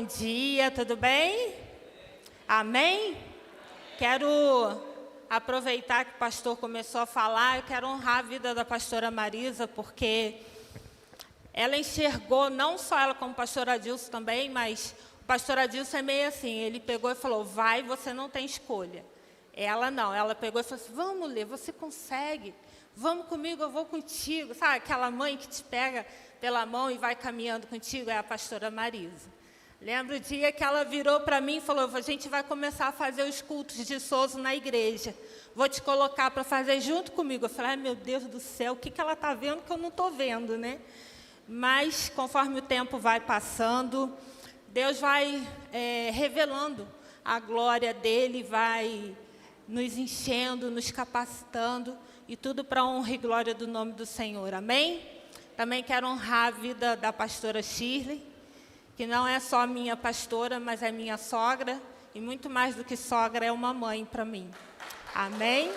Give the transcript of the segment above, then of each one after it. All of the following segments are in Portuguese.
Bom dia, tudo bem? Amém? Quero aproveitar que o pastor começou a falar, eu quero honrar a vida da pastora Marisa, porque ela enxergou, não só ela como o pastor Adilson também, mas o pastor Adilson é meio assim, ele pegou e falou, vai, você não tem escolha. Ela não, ela pegou e falou assim, vamos ler, você consegue, vamos comigo, eu vou contigo. Sabe aquela mãe que te pega pela mão e vai caminhando contigo? É a pastora Marisa. Lembro o dia que ela virou para mim e falou, a gente vai começar a fazer os cultos de Souza na igreja. Vou te colocar para fazer junto comigo. Eu falei, ai meu Deus do céu, o que ela está vendo que eu não estou vendo, né? Mas, conforme o tempo vai passando, Deus vai revelando a glória dEle, vai nos enchendo, nos capacitando, e tudo para a honra e glória do nome do Senhor. Amém? Também quero honrar a vida da pastora Shirley, que não é só minha pastora, mas é minha sogra, e muito mais do que sogra, é uma mãe para mim. Amém?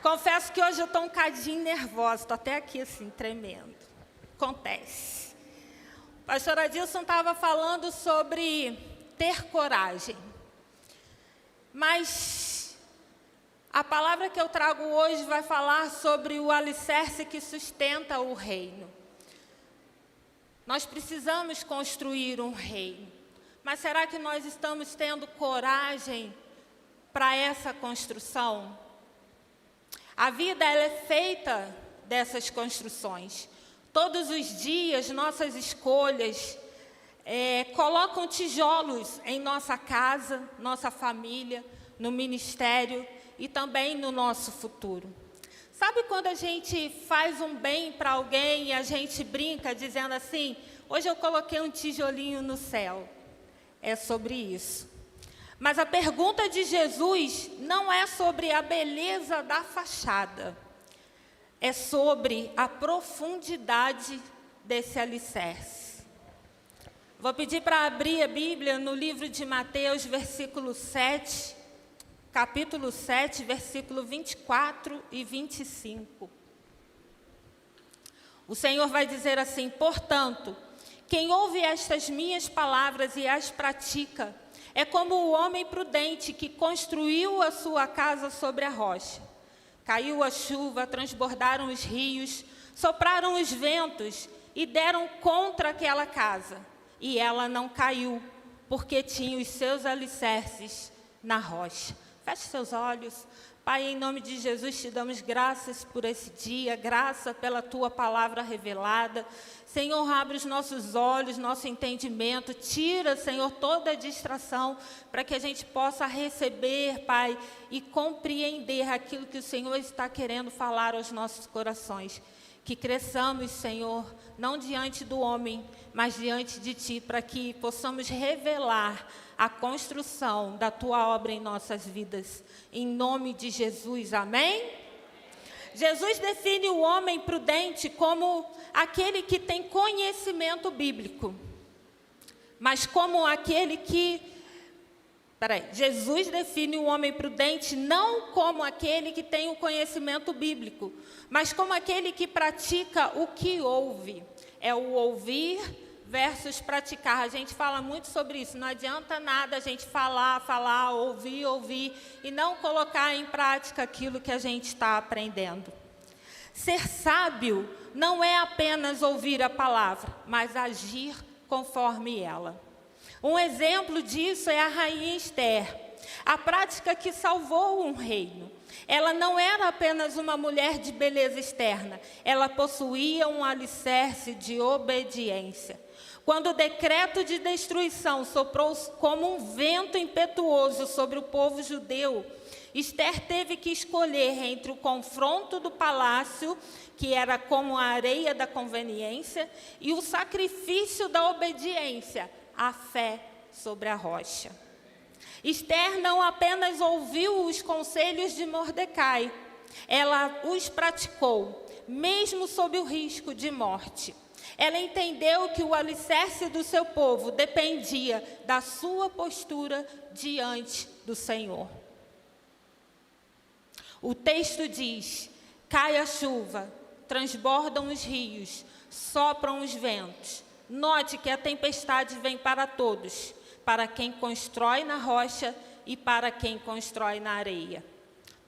Confesso que hoje eu estou um cadinho nervosa, estou até aqui assim, tremendo. Acontece. O pastor Adilson estava falando sobre ter coragem. Mas a palavra que eu trago hoje vai falar sobre o alicerce que sustenta o reino. Nós precisamos construir um reino. Mas será que nós estamos tendo coragem para essa construção? A vida ela é feita dessas construções. Todos os dias, nossas escolhas colocam tijolos em nossa casa, nossa família, no ministério e também no nosso futuro. Sabe quando a gente faz um bem para alguém e a gente brinca dizendo assim, hoje eu coloquei um tijolinho no céu? É sobre isso. Mas a pergunta de Jesus não é sobre a beleza da fachada, é sobre a profundidade desse alicerce. Vou pedir para abrir a Bíblia no livro de Mateus, capítulo 7, versículo 24 e 25. O Senhor vai dizer assim, portanto, quem ouve estas minhas palavras e as pratica, é como o homem prudente que construiu a sua casa sobre a rocha. Caiu a chuva, transbordaram os rios, sopraram os ventos e deram contra aquela casa. E ela não caiu, porque tinha os seus alicerces na rocha. Feche seus olhos. Pai, em nome de Jesus, te damos graças por esse dia, graça pela Tua palavra revelada. Senhor, abre os nossos olhos, nosso entendimento, tira, Senhor, toda a distração, para que a gente possa receber, Pai, e compreender aquilo que o Senhor está querendo falar aos nossos corações. Que cresçamos, Senhor, não diante do homem, mas diante de Ti, para que possamos revelar a construção da Tua obra em nossas vidas. Em nome de Jesus, amém? Jesus define o homem prudente como aquele que tem conhecimento bíblico. Mas como aquele que... Jesus define o homem prudente não como aquele que tem o conhecimento bíblico, mas como aquele que pratica o que ouve. É o ouvir versus praticar. A gente fala muito sobre isso. Não adianta nada a gente falar, ouvir e não colocar em prática aquilo que a gente está aprendendo. Ser sábio não é apenas ouvir a palavra, mas agir conforme ela. Um exemplo disso é a rainha Esther, a prática que salvou um reino. Ela não era apenas uma mulher de beleza externa, ela possuía um alicerce de obediência. Quando o decreto de destruição soprou como um vento impetuoso sobre o povo judeu, Esther teve que escolher entre o confronto do palácio, que era como a areia da conveniência, e o sacrifício da obediência, a fé sobre a rocha. Esther não apenas ouviu os conselhos de Mordecai, ela os praticou, mesmo sob o risco de morte. Ela entendeu que o alicerce do seu povo dependia da sua postura diante do Senhor. O texto diz, cai a chuva, transbordam os rios, sopram os ventos. Note que a tempestade vem para todos, para quem constrói na rocha e para quem constrói na areia.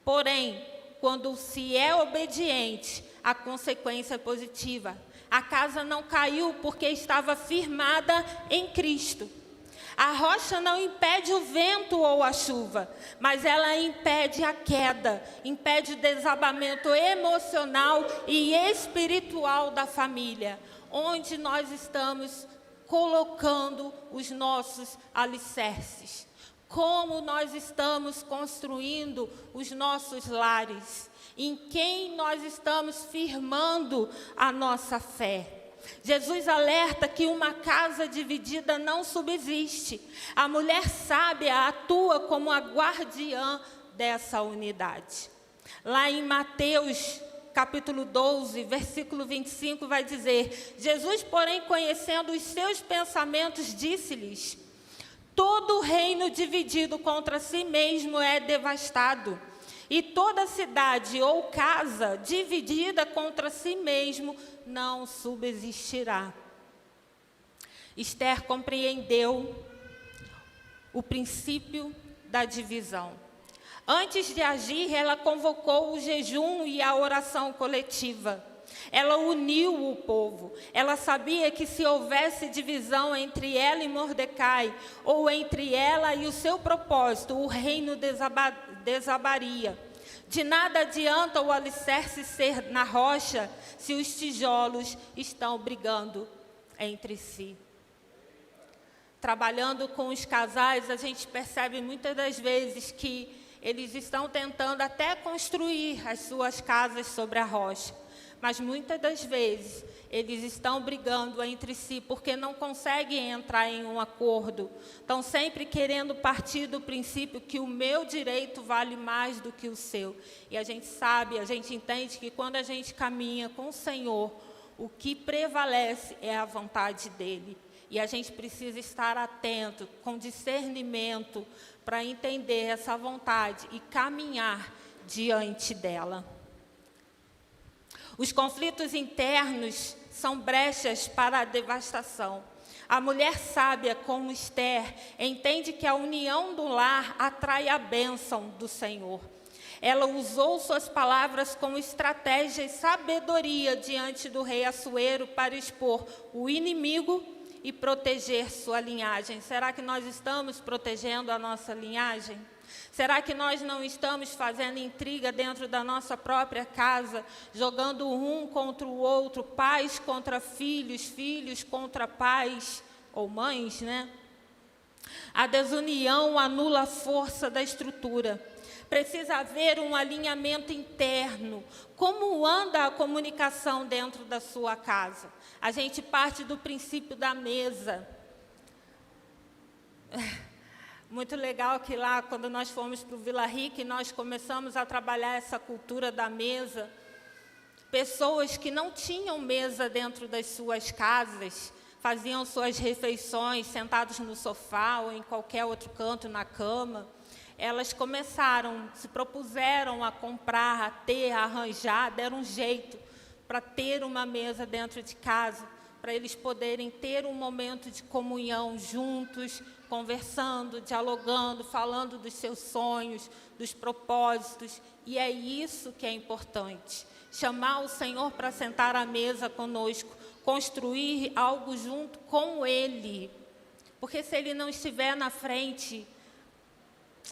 Porém, quando se é obediente, a consequência é positiva. A casa não caiu porque estava firmada em Cristo. A rocha não impede o vento ou a chuva, mas ela impede a queda, impede o desabamento emocional e espiritual da família, onde nós estamos colocando os nossos alicerces. Como nós estamos construindo os nossos lares, em quem nós estamos firmando a nossa fé. Jesus alerta que uma casa dividida não subsiste. A mulher sábia atua como a guardiã dessa unidade. Lá em Mateus, capítulo 12, versículo 25, vai dizer: Jesus, porém, conhecendo os seus pensamentos, disse-lhes: todo reino dividido contra si mesmo é devastado, e toda cidade ou casa dividida contra si mesmo não subsistirá. Esther compreendeu o princípio da divisão. Antes de agir, ela convocou o jejum e a oração coletiva. Ela uniu o povo. Ela sabia que se houvesse divisão entre ela e Mordecai, ou entre ela e o seu propósito, o reino desabaria. De nada adianta o alicerce ser na rocha, se os tijolos estão brigando entre si. Trabalhando com os casais, a gente percebe muitas das vezes que eles estão tentando até construir as suas casas sobre a rocha. Mas muitas das vezes eles estão brigando entre si porque não conseguem entrar em um acordo. Estão sempre querendo partir do princípio que o meu direito vale mais do que o seu. E a gente sabe, a gente entende que quando a gente caminha com o Senhor, o que prevalece é a vontade dEle. E a gente precisa estar atento, com discernimento, para entender essa vontade e caminhar diante dela. Os conflitos internos são brechas para a devastação. A mulher sábia, como Esther, entende que a união do lar atrai a bênção do Senhor. Ela usou suas palavras como estratégia e sabedoria diante do rei Assuero para expor o inimigo e proteger sua linhagem. Será que nós estamos protegendo a nossa linhagem? Será que nós não estamos fazendo intriga dentro da nossa própria casa, jogando um contra o outro, pais contra filhos, filhos contra pais ou mães, né? A desunião anula a força da estrutura. Precisa haver um alinhamento interno. Como anda a comunicação dentro da sua casa? A gente parte do princípio da mesa. Muito legal que lá, quando nós fomos para o Vila Rica, nós começamos a trabalhar essa cultura da mesa. Pessoas que não tinham mesa dentro das suas casas, faziam suas refeições sentados no sofá ou em qualquer outro canto, na cama. Elas começaram, se propuseram a comprar, a ter, a arranjar, deram um jeito para ter uma mesa dentro de casa, para eles poderem ter um momento de comunhão juntos, conversando, dialogando, falando dos seus sonhos, dos propósitos. E é isso que é importante. Chamar o Senhor para sentar à mesa conosco, construir algo junto com Ele. Porque se Ele não estiver na frente,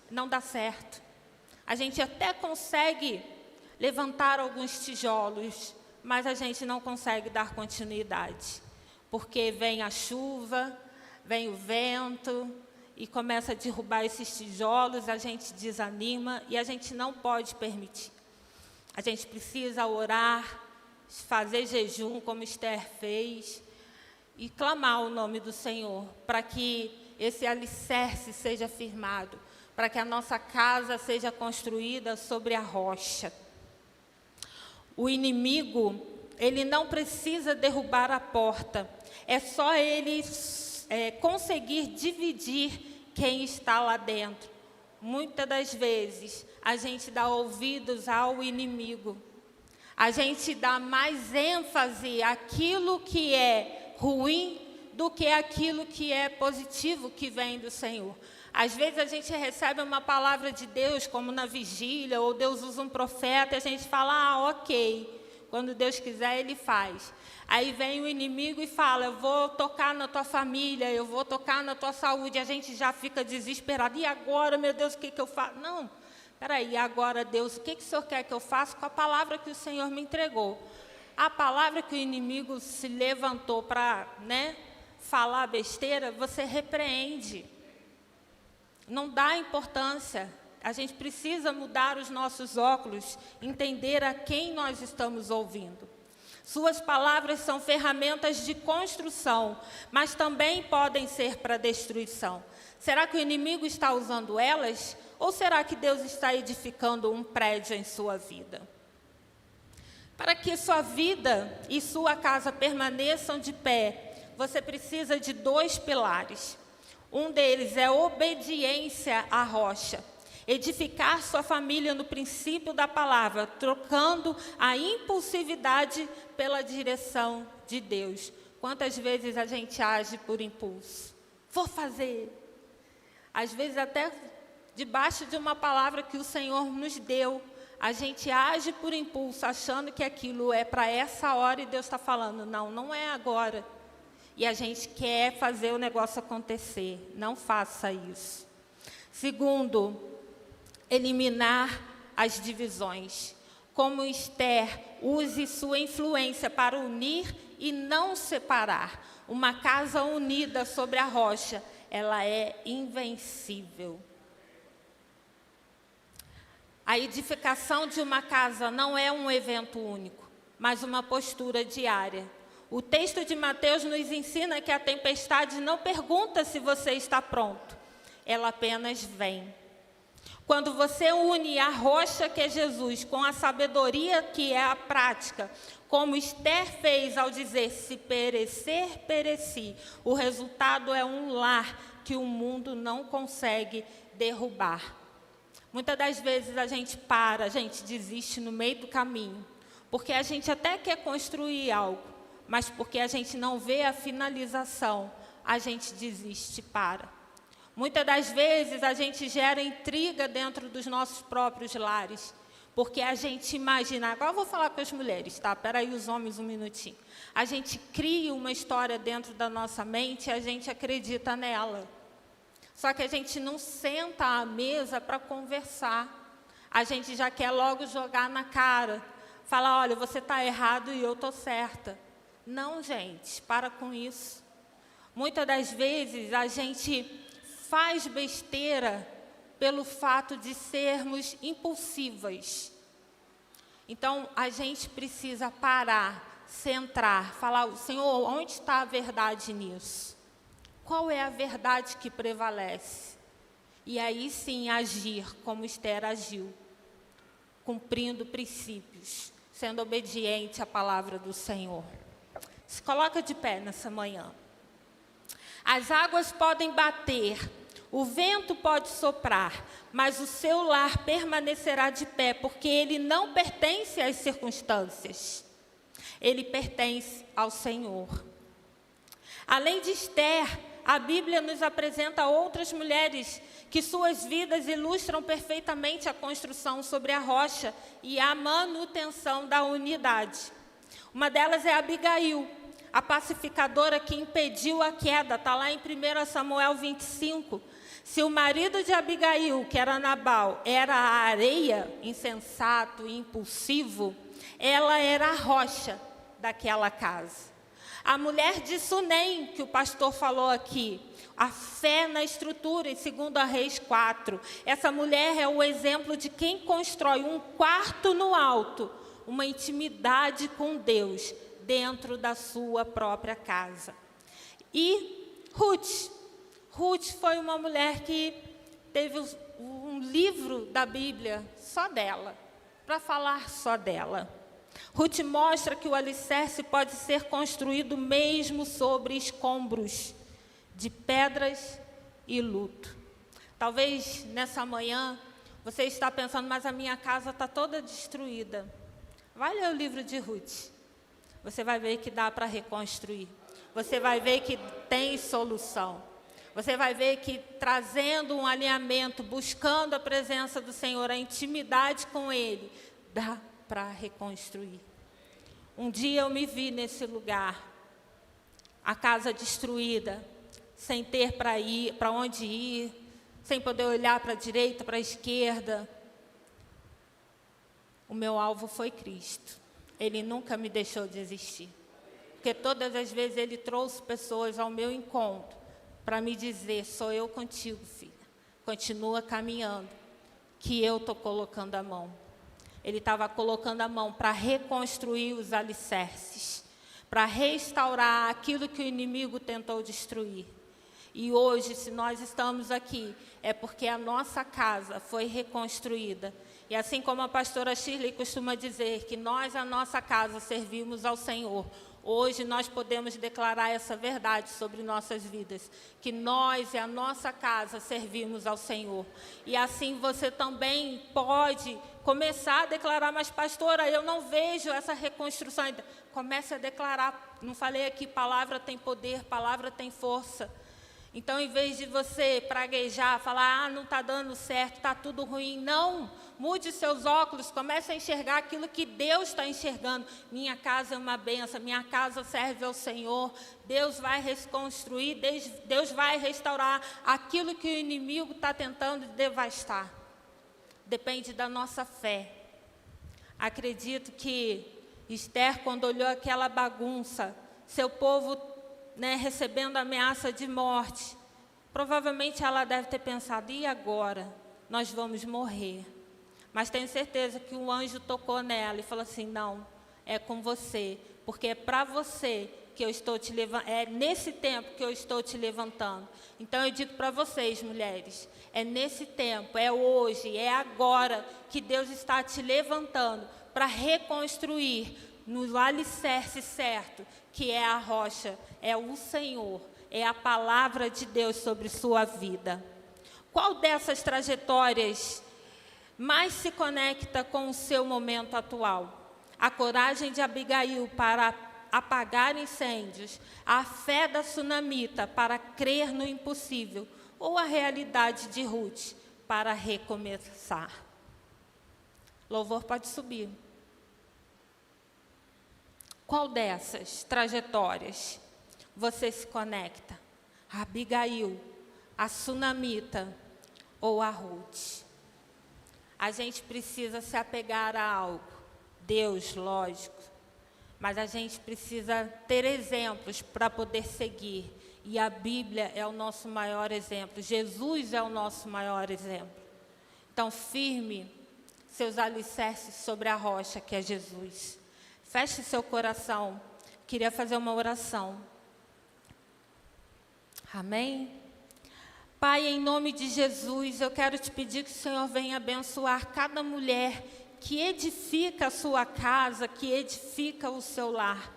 não dá certo. A gente até consegue levantar alguns tijolos, mas a gente não consegue dar continuidade. Porque vem a chuva, vem o vento e começa a derrubar esses tijolos, a gente desanima e a gente não pode permitir. A gente precisa orar, fazer jejum, como Esther fez, e clamar o nome do Senhor, para que esse alicerce seja firmado, para que a nossa casa seja construída sobre a rocha. O inimigo, ele não precisa derrubar a porta, é só ele conseguir dividir quem está lá dentro. Muitas das vezes, a gente dá ouvidos ao inimigo. A gente dá mais ênfase àquilo que é ruim do que àquilo que é positivo que vem do Senhor. Às vezes a gente recebe uma palavra de Deus, como na vigília, ou Deus usa um profeta, e a gente fala, ok, quando Deus quiser, Ele faz. Aí vem o inimigo e fala, eu vou tocar na tua família, eu vou tocar na tua saúde, a gente já fica desesperado, e agora, meu Deus, o que eu faço? Não, peraí, agora Deus, o que o Senhor quer que eu faça com a palavra que o Senhor me entregou? A palavra que o inimigo se levantou para, falar besteira, você repreende. Não dá importância. A gente precisa mudar os nossos óculos, entender a quem nós estamos ouvindo. Suas palavras são ferramentas de construção, mas também podem ser para destruição. Será que o inimigo está usando elas? Ou será que Deus está edificando um prédio em sua vida? Para que sua vida e sua casa permaneçam de pé, você precisa de 2 pilares. Um deles é obediência à rocha. Edificar sua família no princípio da palavra, trocando a impulsividade pela direção de Deus. Quantas vezes a gente age por impulso? Vou fazer. Às vezes até debaixo de uma palavra que o Senhor nos deu, a gente age por impulso, achando que aquilo é para essa hora e Deus está falando, não, não é agora. E a gente quer fazer o negócio acontecer. Não faça isso. Segundo, eliminar as divisões. Como Esther, use sua influência para unir e não separar. Uma casa unida sobre a rocha, ela é invencível. A edificação de uma casa não é um evento único, mas uma postura diária. O texto de Mateus nos ensina que a tempestade não pergunta se você está pronto, ela apenas vem. Quando você une a rocha que é Jesus com a sabedoria que é a prática, como Esther fez ao dizer, se perecer, pereci, o resultado é um lar que o mundo não consegue derrubar. Muitas das vezes a gente desiste no meio do caminho, porque a gente até quer construir algo, mas porque a gente não vê a finalização, a gente desiste e para. Muitas das vezes a gente gera intriga dentro dos nossos próprios lares, porque a gente imagina, agora eu vou falar com as mulheres, tá? Peraí, os homens, um minutinho. A gente cria uma história dentro da nossa mente e a gente acredita nela. Só que a gente não senta à mesa para conversar. A gente já quer logo jogar na cara, falar, olha, você está errado e eu estou certa. Não, gente, para com isso. Muitas das vezes a gente faz besteira pelo fato de sermos impulsivas. Então, a gente precisa parar, centrar, falar, Senhor, onde está a verdade nisso? Qual é a verdade que prevalece? E aí sim agir como Esther agiu, cumprindo princípios, sendo obediente à palavra do Senhor. Se coloca de pé nessa manhã. As águas podem bater, o vento pode soprar, mas o seu lar permanecerá de pé, porque ele não pertence às circunstâncias. Ele pertence ao Senhor. Além de Esther, a Bíblia nos apresenta outras mulheres que suas vidas ilustram perfeitamente a construção sobre a rocha e a manutenção da unidade. Uma delas é Abigail, a pacificadora que impediu a queda, está lá em 1 Samuel 25. Se o marido de Abigail, que era Nabal, era a areia, insensato e impulsivo, ela era a rocha daquela casa. A mulher de Sunem, que o pastor falou aqui, a fé na estrutura, em 2 Reis 4. Essa mulher é o exemplo de quem constrói um quarto no alto, uma intimidade com Deus, dentro da sua própria casa. E Ruth foi uma mulher que teve um livro da Bíblia só dela, para falar só dela. Ruth mostra que o alicerce pode ser construído mesmo sobre escombros de pedras e luto. Talvez nessa manhã você está pensando, mas a minha casa está toda destruída. Vai ler o livro de Ruth. Você vai ver que dá para reconstruir. Você vai ver que tem solução. Você vai ver que trazendo um alinhamento, buscando a presença do Senhor, a intimidade com Ele, dá para reconstruir. Um dia eu me vi nesse lugar, a casa destruída, sem ter para onde ir, sem poder olhar para a direita, para a esquerda. O meu alvo foi Cristo. Ele nunca me deixou desistir. Porque todas as vezes Ele trouxe pessoas ao meu encontro para me dizer, sou eu contigo, filha. Continua caminhando, que eu estou colocando a mão. Ele estava colocando a mão para reconstruir os alicerces, para restaurar aquilo que o inimigo tentou destruir. E hoje, se nós estamos aqui, é porque a nossa casa foi reconstruída. E assim como a pastora Shirley costuma dizer, que nós, a nossa casa, servimos ao Senhor. Hoje nós podemos declarar essa verdade sobre nossas vidas, que nós e a nossa casa servimos ao Senhor. E assim você também pode começar a declarar, mas pastora, eu não vejo essa reconstrução ainda. Comece a declarar, não falei aqui, palavra tem poder, palavra tem força. Então, em vez de você praguejar, falar, não está dando certo, está tudo ruim, não. Mude seus óculos, comece a enxergar aquilo que Deus está enxergando. Minha casa é uma bênção, minha casa serve ao Senhor. Deus vai reconstruir, Deus vai restaurar aquilo que o inimigo está tentando devastar. Depende da nossa fé. Acredito que Esther, quando olhou aquela bagunça, seu povo recebendo ameaça de morte, provavelmente ela deve ter pensado, e agora? Nós vamos morrer. Mas tenho certeza que um anjo tocou nela e falou assim, não, é com você, porque é para você que eu estou te levantando, é nesse tempo que eu estou te levantando. Então eu digo para vocês, mulheres, é nesse tempo, é hoje, é agora que Deus está te levantando para reconstruir no alicerce certo, que é a rocha, é o Senhor, é a palavra de Deus sobre sua vida. Qual dessas trajetórias mais se conecta com o seu momento atual? A coragem de Abigail para apagar incêndios, a fé da sunamita para crer no impossível, ou a realidade de Ruth para recomeçar? Louvor pode subir. Qual dessas trajetórias você se conecta? A Abigail, a sunamita ou a Ruth? A gente precisa se apegar a algo. Deus, lógico. Mas a gente precisa ter exemplos para poder seguir. E a Bíblia é o nosso maior exemplo. Jesus é o nosso maior exemplo. Então, firme seus alicerces sobre a rocha que é Jesus. Feche seu coração. Queria fazer uma oração. Amém? Pai, em nome de Jesus, eu quero te pedir que o Senhor venha abençoar cada mulher que edifica a sua casa, que edifica o seu lar.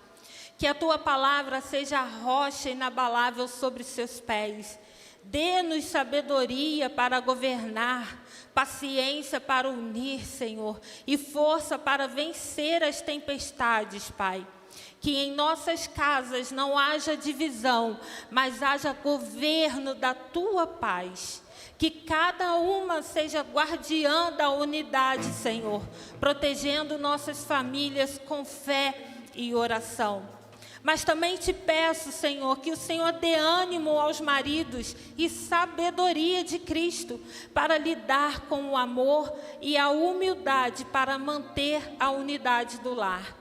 Que a tua palavra seja a rocha inabalável sobre seus pés. Dê-nos sabedoria para governar, paciência para unir, Senhor, e força para vencer as tempestades, Pai. Que em nossas casas não haja divisão, mas haja governo da tua paz. Que cada uma seja guardiã da unidade, Senhor, protegendo nossas famílias com fé e oração. Mas também te peço, Senhor, que o Senhor dê ânimo aos maridos e sabedoria de Cristo para lidar com o amor e a humildade para manter a unidade do lar.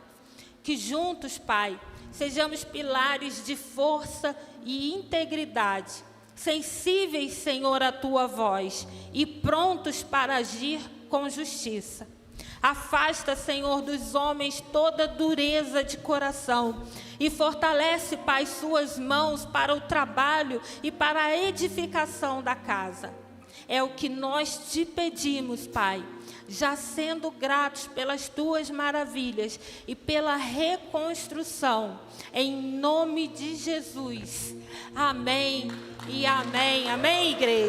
Que juntos, Pai, sejamos pilares de força e integridade, sensíveis, Senhor, à tua voz e prontos para agir com justiça. Afasta, Senhor, dos homens toda dureza de coração e fortalece, Pai, suas mãos para o trabalho e para a edificação da casa. É o que nós te pedimos, Pai, já sendo gratos pelas tuas maravilhas e pela reconstrução, em nome de Jesus. Amém e amém. Amém, igreja.